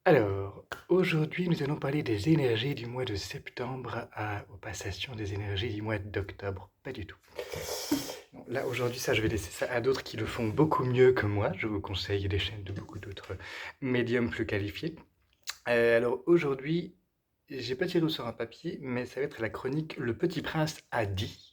Alors, aujourd'hui, nous allons parler des énergies du mois de septembre aux passations des énergies du mois d'octobre. Pas du tout. Non, là, aujourd'hui, ça, je vais laisser ça à d'autres qui le font beaucoup mieux que moi. Je vous conseille des chaînes de beaucoup d'autres médiums plus qualifiés. Alors, aujourd'hui, j'ai pas tiré sur un papier, mais ça va être la chronique Le Petit Prince a dit.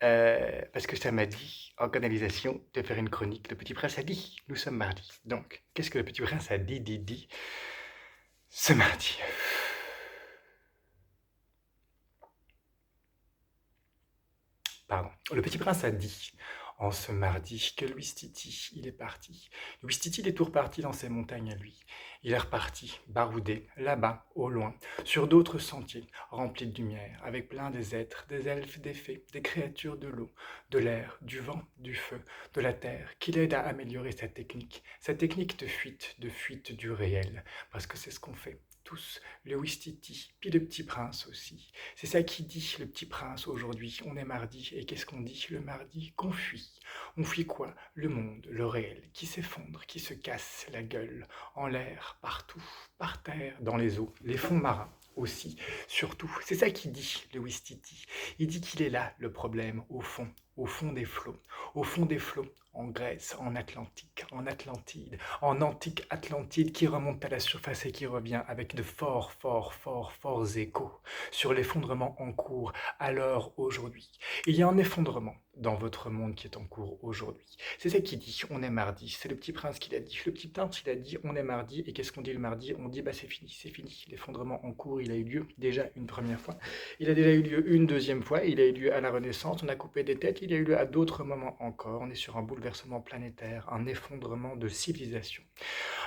Parce que ça m'a dit, en canalisation, de faire une chronique. Le Petit Prince a dit, nous sommes mardi. Donc, qu'est-ce que le Petit Prince a dit ce mardi? Pardon. Le Petit Prince a dit, en ce mardi, que Louis Titi, il est parti. Louis Titi, il est tout reparti dans ses montagnes à lui. Il est reparti, baroudé, là-bas, au loin, sur d'autres sentiers, remplis de lumière, avec plein des êtres, des elfes, des fées, des créatures de l'eau, de l'air, du vent, du feu, de la terre, qui l'aident à améliorer sa technique de fuite du réel, parce que c'est ce qu'on fait. Tous, le Ouistiti, puis le petit prince aussi. C'est ça qui dit le petit prince aujourd'hui. On est mardi, et qu'est-ce qu'on dit le mardi? Qu'on fuit. On fuit quoi? Le monde, le réel, qui s'effondre, qui se casse la gueule, en l'air, partout, par terre, dans les eaux, les fonds marins aussi, surtout. C'est ça qu'il dit, le Ouistiti. Il dit qu'il est là, le problème, au fond des flots, en Grèce, en Atlantique, en Atlantide, en antique Atlantide qui remonte à la surface et qui revient avec de forts échos sur l'effondrement en cours à l'heure aujourd'hui. Il y a un effondrement dans votre monde qui est en cours aujourd'hui. C'est ça qui dit, on est mardi, c'est le petit prince qui l'a dit. Le petit prince, il a dit, on est mardi, et qu'est-ce qu'on dit le mardi? On dit, bah c'est fini. L'effondrement en cours, il a eu lieu déjà une première fois, il a déjà eu lieu une deuxième fois, il a eu lieu à la Renaissance, on a coupé des têtes, il a eu lieu à d'autres moments encore, on est sur un bouleversement planétaire, un effondrement de civilisation.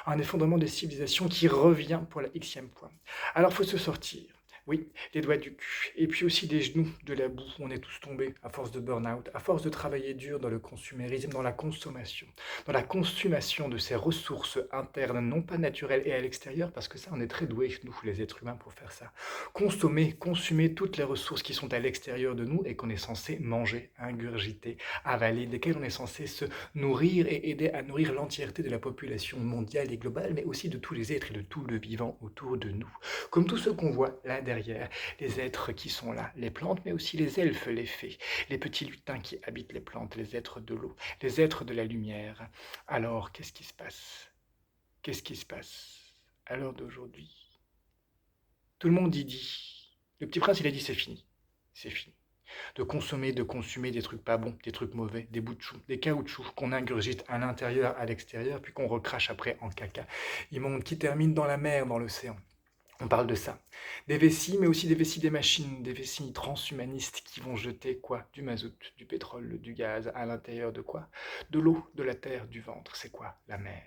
Un effondrement de civilisation qui revient pour la xème fois. Alors faut se sortir. Oui, les doigts du cul, et puis aussi des genoux, de la boue, on est tous tombés à force de burn-out, à force de travailler dur dans le consumérisme, dans la consommation de ces ressources internes, non pas naturelles et à l'extérieur, parce que ça, on est très doués, nous, les êtres humains, pour faire ça. Consumer toutes les ressources qui sont à l'extérieur de nous et qu'on est censé manger, ingurgiter, avaler, desquelles on est censé se nourrir et aider à nourrir l'entièreté de la population mondiale et globale, mais aussi de tous les êtres et de tout le vivant autour de nous. Comme tout ce qu'on voit là derrière, les êtres qui sont là, les plantes, mais aussi les elfes, les fées, les petits lutins qui habitent les plantes, les êtres de l'eau, les êtres de la lumière. Alors, qu'est-ce qui se passe? Qu'est-ce qui se passe à l'heure d'aujourd'hui? Tout le monde y dit. Le petit prince, il a dit c'est fini. C'est fini. De consumer des trucs pas bons, des trucs mauvais, des bouts de chou, des caoutchoucs qu'on ingurgite à l'intérieur, à l'extérieur, puis qu'on recrache après en caca. Immonde qui termine dans la mer, dans l'océan. On parle de ça. Des vessies, mais aussi des vessies des machines, des vessies transhumanistes qui vont jeter quoi? Du mazout, du pétrole, du gaz, à l'intérieur de quoi? De l'eau, de la terre, du ventre. C'est quoi? La mer.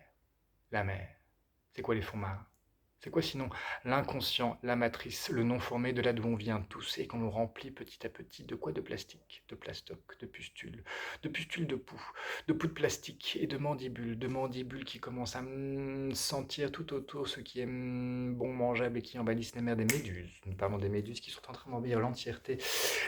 La mer. C'est quoi les fonds marins? C'est quoi sinon l'inconscient, la matrice, le non formé de là d'où on vient tous et qu'on nous remplit petit à petit de quoi? De plastique, de plastoc, de pustules de poux de plastique et de mandibules qui commencent à sentir tout autour ce qui est bon mangeable et qui envahissent les mers des méduses. Nous parlons des méduses qui sont en train d'envahir l'entièreté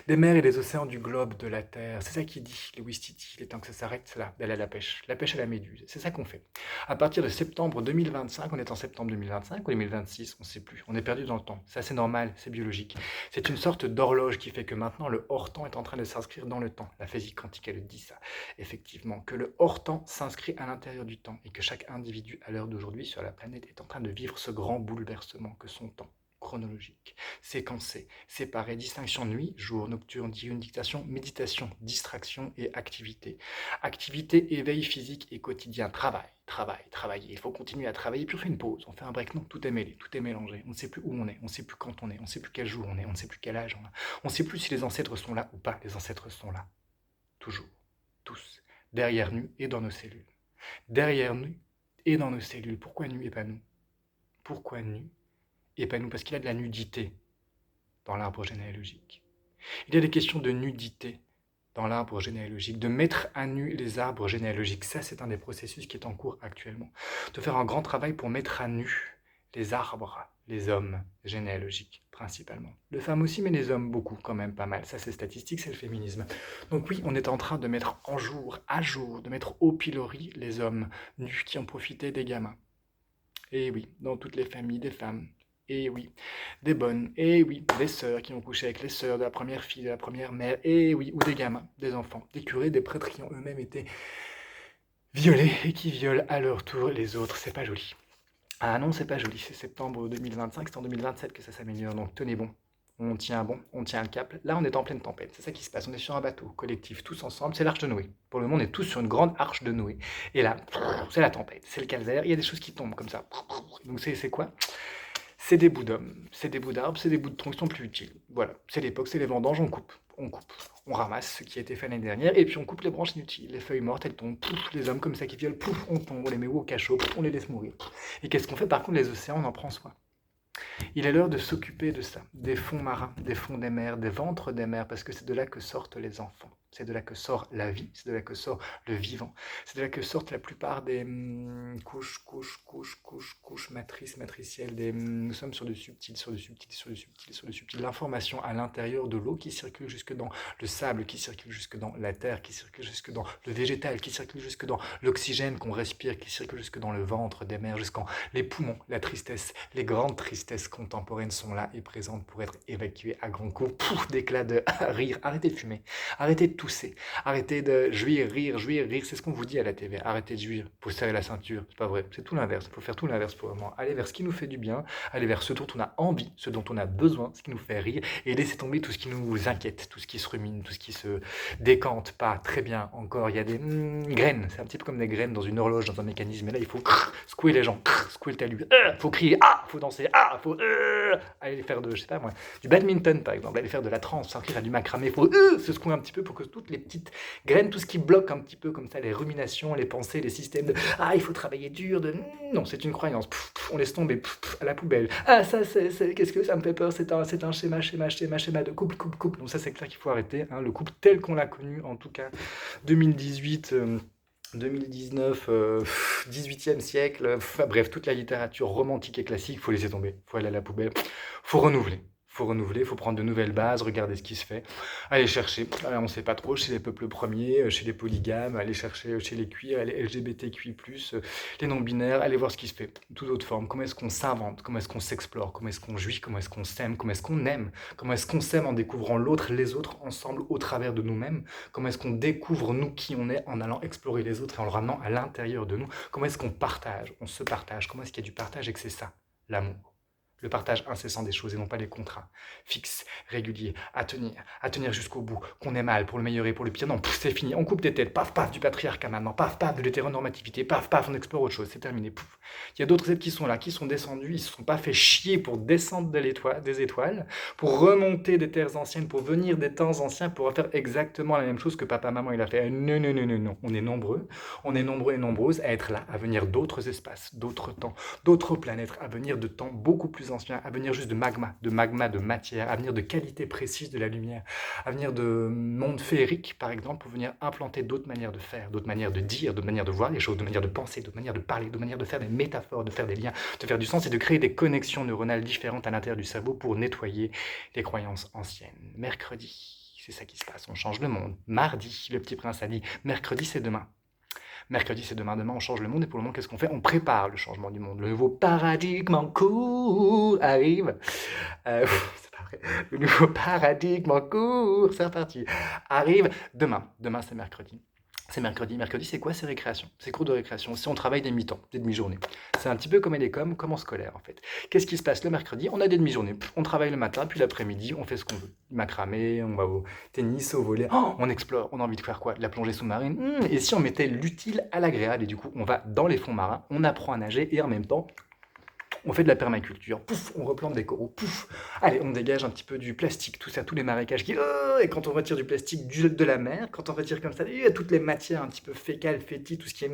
des mers et des océans du globe de la Terre. C'est ça qui dit, les Ouistiti, il est temps que ça s'arrête, c'est là, d'aller à la pêche à la méduse. C'est ça qu'on fait. À partir de septembre 2025, on est en septembre 2025 ou 2026, on ne sait plus, on est perdu dans le temps. Ça c'est normal, c'est biologique. C'est une sorte d'horloge qui fait que maintenant le hors-temps est en train de s'inscrire dans le temps. La physique quantique elle dit ça, effectivement, que le hors-temps s'inscrit à l'intérieur du temps et que chaque individu à l'heure d'aujourd'hui sur la planète est en train de vivre ce grand bouleversement que son temps chronologique, séquencé, séparé, distinction nuit, jour, nocturne, diurne, dictation, méditation, distraction et activité. Activité, éveil physique et quotidien, travailler. Il faut continuer à travailler, puis on fait une pause, on fait un break. Non, tout est mêlé, tout est mélangé. On ne sait plus où on est, on ne sait plus quand on est, on ne sait plus quel jour on est, on ne sait plus quel âge on a. On ne sait plus si les ancêtres sont là ou pas. Les ancêtres sont là, toujours, tous, derrière nous et dans nos cellules. Derrière nous et dans nos cellules. Pourquoi nous et pas nous? Pourquoi nous et pas nous? Parce qu'il y a de la nudité dans l'arbre généalogique. Il y a des questions de nudité dans l'arbre généalogique, de mettre à nu les arbres généalogiques. Ça, c'est un des processus qui est en cours actuellement. De faire un grand travail pour mettre à nu les arbres, les hommes généalogiques, principalement. Les femmes aussi, mais les hommes beaucoup, quand même, pas mal. Ça, c'est statistique, c'est le féminisme. Donc oui, on est en train de mettre à jour, de mettre au pilori les hommes nus qui ont profité des gamins. Et oui, dans toutes les familles, des femmes. Et oui, des bonnes. Et oui, des sœurs qui ont couché avec les sœurs de la première fille, de la première mère. Et oui, ou des gamins, des enfants, des curés, des prêtres qui ont eux-mêmes été violés et qui violent à leur tour les autres. C'est pas joli. Ah non, c'est pas joli. C'est septembre 2025, c'est en 2027 que ça s'améliore. Donc tenez bon. Bon, on tient le cap. Là, on est en pleine tempête. C'est ça qui se passe. On est sur un bateau collectif, tous ensemble. C'est l'arche de Noé. Pour le moment, on est tous sur une grande arche de Noé. Et là, c'est la tempête, c'est le calvaire. Il y a des choses qui tombent comme ça. Donc c'est quoi? C'est des bouts d'hommes, c'est des bouts d'arbres, c'est des bouts de troncs qui sont plus utiles. Voilà, c'est l'époque, c'est les vendanges, on coupe. On ramasse ce qui a été fait l'année dernière, et puis on coupe les branches inutiles. Les feuilles mortes, elles tombent, pouf, les hommes comme ça qui violent, pouf, on tombe, on les met au cachot, pouf, on les laisse mourir. Et qu'est-ce qu'on fait? Par contre, les océans, on en prend soin. Il est l'heure de s'occuper de ça, des fonds marins, des fonds des mers, des ventres des mers, parce que c'est de là que sortent les enfants. C'est de là que sort la vie, c'est de là que sort le vivant. C'est de là que sortent la plupart des couches, matrices, matricielles. Nous sommes sur du subtil, sur du subtil, sur du subtil, sur du subtil. L'information à l'intérieur de l'eau qui circule jusque dans le sable, qui circule jusque dans la terre, qui circule jusque dans le végétal, qui circule jusque dans l'oxygène qu'on respire, qui circule jusque dans le ventre des mers, jusqu'en les poumons, la tristesse, les grandes tristesses contemporaines sont là et présentes pour être évacuées à grands coups. Pouf, d'éclats de rire. Arrêtez de fumer, arrêtez de tousser, arrêtez de jouir, rire, c'est ce qu'on vous dit à la TV. Arrêtez de jouir, faut serrer la ceinture, c'est pas vrai, c'est tout l'inverse, il faut faire tout l'inverse pour vraiment aller vers ce qui nous fait du bien, aller vers ce dont on a envie, ce dont on a besoin, ce qui nous fait rire, et laisser tomber tout ce qui nous inquiète, tout ce qui se rumine, tout ce qui se décante pas. Très bien, encore, il y a des graines, c'est un petit peu comme des graines dans une horloge, dans un mécanisme, et là il faut secouer les gens, secouer le talus, faut crier, faut danser, faut aller faire de, je sais pas moi, du badminton par exemple, aller faire de la trance, s'inscrire à du macramé, faut se secouer un petit peu pour que toutes les petites graines, tout ce qui bloque un petit peu comme ça, les ruminations, les pensées, les systèmes de il faut travailler dur, non, c'est une croyance, on laisse tomber à la poubelle. Ça, qu'est-ce que ça me fait peur, c'est un schéma de couple. Donc ça, c'est clair qu'il faut arrêter, hein, le couple tel qu'on l'a connu, en tout cas 2018. 2019, 18e siècle, bref, toute la littérature romantique et classique, faut laisser tomber, faut aller à la poubelle, faut renouveler. Faut prendre de nouvelles bases, regarder ce qui se fait, aller chercher, on ne sait pas trop, chez les peuples premiers, chez les polygames, aller chercher chez les queers, les LGBTQI+, les non-binaires, aller voir ce qui se fait, toute autre forme, comment est-ce qu'on s'invente, comment est-ce qu'on s'explore, comment est-ce qu'on jouit, comment est-ce qu'on s'aime, comment est-ce qu'on aime, comment est-ce qu'on s'aime en découvrant l'autre, les autres, ensemble, au travers de nous-mêmes, comment est-ce qu'on découvre nous qui on est en allant explorer les autres et en le ramenant à l'intérieur de nous, comment est-ce qu'on partage, on se partage, comment est-ce qu'il y a du partage et que c'est ça, l'amour. Le partage incessant des choses et non pas les contrats fixes, réguliers, à tenir jusqu'au bout, qu'on est mal pour le meilleur et pour le pire. Non, c'est fini, on coupe des têtes, paf, du patriarcat maintenant, paf, de l'hétéronormativité, paf, on explore autre chose, c'est terminé, pouf. Il y a d'autres êtres qui sont là, qui sont descendus, ils ne se sont pas fait chier pour descendre des étoiles, pour remonter des terres anciennes, pour venir des temps anciens, pour faire exactement la même chose que papa, maman, il a fait. Non, on est nombreux et nombreuses à être là, à venir d'autres espaces, d'autres temps, d'autres planètes, à venir de temps beaucoup plus anciens, à venir juste de magma, de matière, à venir de qualité précise de la lumière, à venir de monde féerique, par exemple, pour venir implanter d'autres manières de faire, d'autres manières de dire, d'autres manières de voir les choses, d'autres manières de penser, d'autres manières de parler, d'autres manières de faire des métaphores, de faire des liens, de faire du sens et de créer des connexions neuronales différentes à l'intérieur du cerveau pour nettoyer les croyances anciennes. Mercredi, c'est ça qui se passe, on change le monde. Mardi, le petit prince a dit, mercredi c'est demain. Mercredi, c'est demain, on change le monde, et pour le moment, qu'est-ce qu'on fait? On prépare le changement du monde. Le nouveau paradigme en cours arrive. C'est pas vrai. Le nouveau paradigme en cours, c'est reparti. Arrive demain. Demain, c'est mercredi. C'est mercredi. Mercredi, c'est quoi? C'est récréation. C'est cours de récréation. Si on travaille des mi-temps, des demi-journées. C'est un petit peu comme Elecom, comme en scolaire, en fait. Qu'est-ce qui se passe le mercredi? On a des demi-journées. On travaille le matin, puis l'après-midi, on fait ce qu'on veut. Macramé, on va au tennis, au volley. On explore. On a envie de faire quoi? De la plongée sous-marine. Et si on mettait l'utile à l'agréable? Et du coup, on va dans les fonds marins, on apprend à nager, et en même temps, on fait de la permaculture, pouf, on replante des coraux, pouf, allez, on dégage un petit peu du plastique, tout ça, tous les marécages qui... et quand on retire du plastique de la mer, quand on retire comme ça, il y a toutes les matières un petit peu fécales, fétides, tout ce qui est...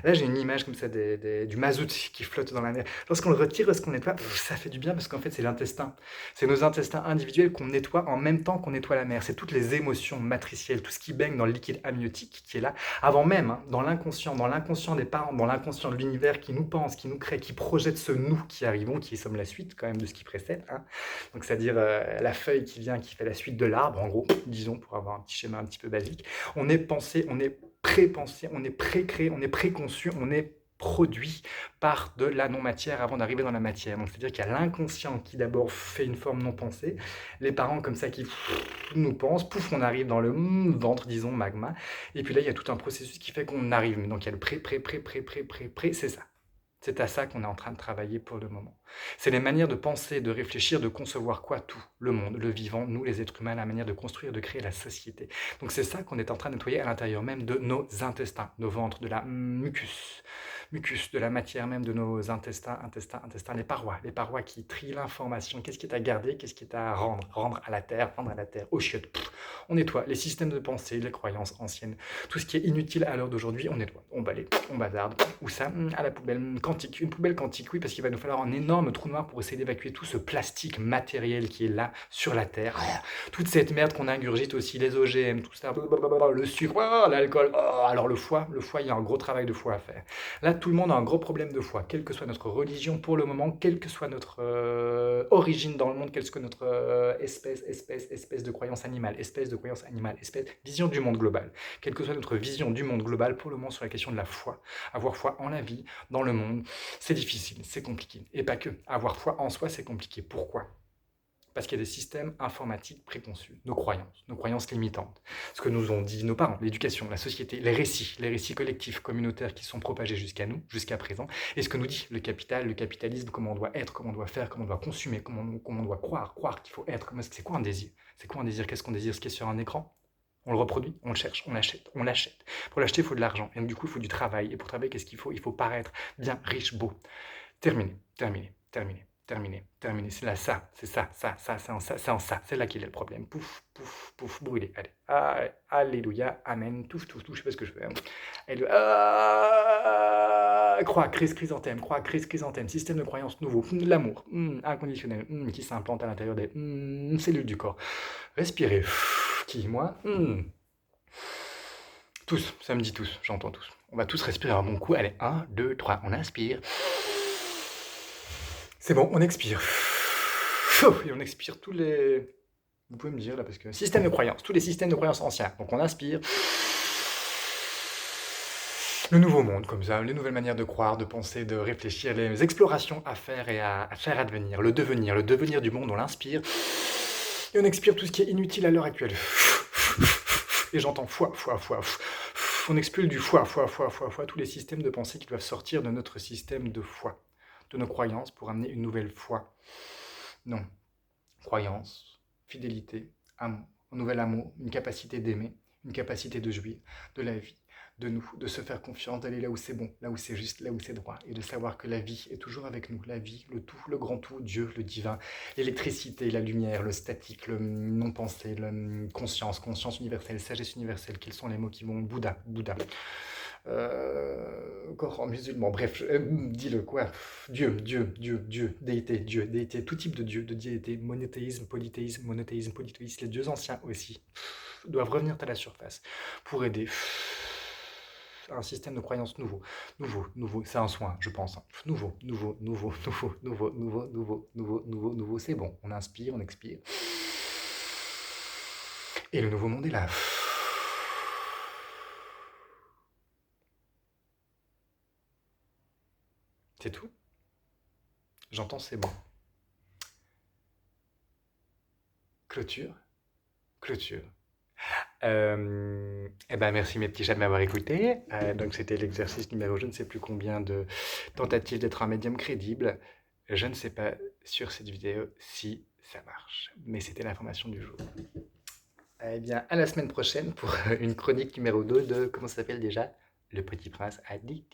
Là, j'ai une image comme ça du mazout qui flotte dans la mer. Lorsqu'on le retire, lorsqu'on nettoie, ça fait du bien parce qu'en fait, c'est l'intestin. C'est nos intestins individuels qu'on nettoie en même temps qu'on nettoie la mer. C'est toutes les émotions matricielles, tout ce qui baigne dans le liquide amniotique qui est là, avant même, hein, dans l'inconscient des parents, dans l'inconscient de l'univers qui nous pense, qui nous crée, qui projette ce nous qui arrivons, qui sommes la suite quand même de ce qui précède, hein. Donc c'est-à-dire la feuille qui vient, qui fait la suite de l'arbre, en gros, disons, pour avoir un petit schéma un petit peu basique. On est pensé, on est pré-pensé, on est pré-créé, on est préconçu, on est produit par de la non-matière avant d'arriver dans la matière. Donc c'est-à-dire qu'il y a l'inconscient qui d'abord fait une forme non pensée, les parents comme ça qui nous pensent, pouf, on arrive dans le ventre, disons, magma, et puis là il y a tout un processus qui fait qu'on arrive. Donc il y a le pré, c'est ça. C'est à ça qu'on est en train de travailler pour le moment. C'est les manières de penser, de réfléchir, de concevoir quoi? Tout. Le monde, le vivant, nous les êtres humains, la manière de construire, de créer la société. Donc c'est ça qu'on est en train de nettoyer à l'intérieur même de nos intestins, nos ventres, de la mucus, de la matière même de nos intestins, les parois qui trient l'information. Qu'est-ce qui est à garder? Qu'est-ce qui est à rendre à la terre, aux chiottes. On nettoie les systèmes de pensée, les croyances anciennes, tout ce qui est inutile à l'heure d'aujourd'hui, on nettoie, on balaye, on bazarde. Où ça? À la poubelle quantique. Une poubelle quantique, oui, parce qu'il va nous falloir un énorme trou noir pour essayer d'évacuer tout ce plastique matériel qui est là, sur la Terre. Toute cette merde qu'on ingurgite aussi, les OGM, tout ça, le sucre, l'alcool. Alors le foie, il y a un gros travail de foie à faire. Là, tout le monde a un gros problème de foie, quelle que soit notre religion pour le moment, quelle que soit notre origine dans le monde, quelle que soit notre espèce de croyance animale, espèce, vision du monde global, quelle que soit notre vision du monde global pour le moment sur la question de la foi. Avoir foi en la vie, dans le monde, c'est difficile, c'est compliqué. Et pas que. Avoir foi en soi, c'est compliqué. Pourquoi? Parce qu'il y a des systèmes informatiques préconçus, nos croyances limitantes, ce que nous ont dit nos parents, l'éducation, la société, les récits collectifs, communautaires qui sont propagés jusqu'à nous, jusqu'à présent, et ce que nous dit le capital, le capitalisme, comment on doit être, comment on doit faire, comment on doit consommer, comment on doit croire qu'il faut être, c'est quoi un désir? C'est quoi un désir? Qu'est-ce qu'on désire? Ce qui est sur un écran? On le reproduit, on le cherche, on l'achète. Pour l'acheter, il faut de l'argent. Et donc, du coup, il faut du travail. Et pour travailler, qu'est-ce qu'il faut? Il faut paraître bien, riche, beau. Terminé. C'est là, c'est en ça. C'est là qu'il est le problème. Pouf, brûlé. Allez, alléluia, amen, tout, je sais pas ce que je fais. Croix, chrysanthème, système de croyance nouveau, l'amour, inconditionnel, qui s'implante à l'intérieur des cellules du corps. Respirez. Qui, moi? Tous, ça me dit tous, j'entends tous. On va tous respirer un bon coup. Allez, 1, 2, 3, on inspire. C'est bon, on expire. Et on expire tous les... Vous pouvez me dire là, parce que... Système de croyance, tous les systèmes de croyance anciens. Donc on inspire. Le nouveau monde, comme ça, les nouvelles manières de croire, de penser, de réfléchir, les explorations à faire et à faire advenir. Le devenir du monde, on l'inspire. Et on expire tout ce qui est inutile à l'heure actuelle. Et j'entends foi. On expulse du foi, tous les systèmes de pensée qui doivent sortir de notre système de foi, de nos croyances pour amener une nouvelle foi. Non. Croyance, fidélité, amour, un nouvel amour, une capacité d'aimer, une capacité de jouir de la vie, de nous, de se faire confiance, d'aller là où c'est bon, là où c'est juste, là où c'est droit, et de savoir que la vie est toujours avec nous, la vie, le tout, le grand tout, Dieu, le divin, l'électricité, la lumière, le statique, le non-pensé, la conscience universelle, sagesse universelle, quels sont les mots qui vont? Bouddha, Coran musulman, bref, dis-le quoi, Dieu, déité, tout type de Dieu, de déité, monothéisme, polythéisme, les dieux anciens aussi, doivent revenir à la surface pour aider un système de croyance nouveau, c'est un soin, je pense, nouveau, c'est bon, on inspire, on expire, et le nouveau monde est là. C'est tout? J'entends c'est bon. Clôture. Merci mes petits chats de m'avoir écouté. Donc c'était l'exercice numéro je ne sais plus combien de tentatives d'être un médium crédible. Je ne sais pas sur cette vidéo si ça marche, mais c'était l'information du jour. À la semaine prochaine pour une chronique numéro 2 de, comment ça s'appelle déjà? Le Petit Prince a dit.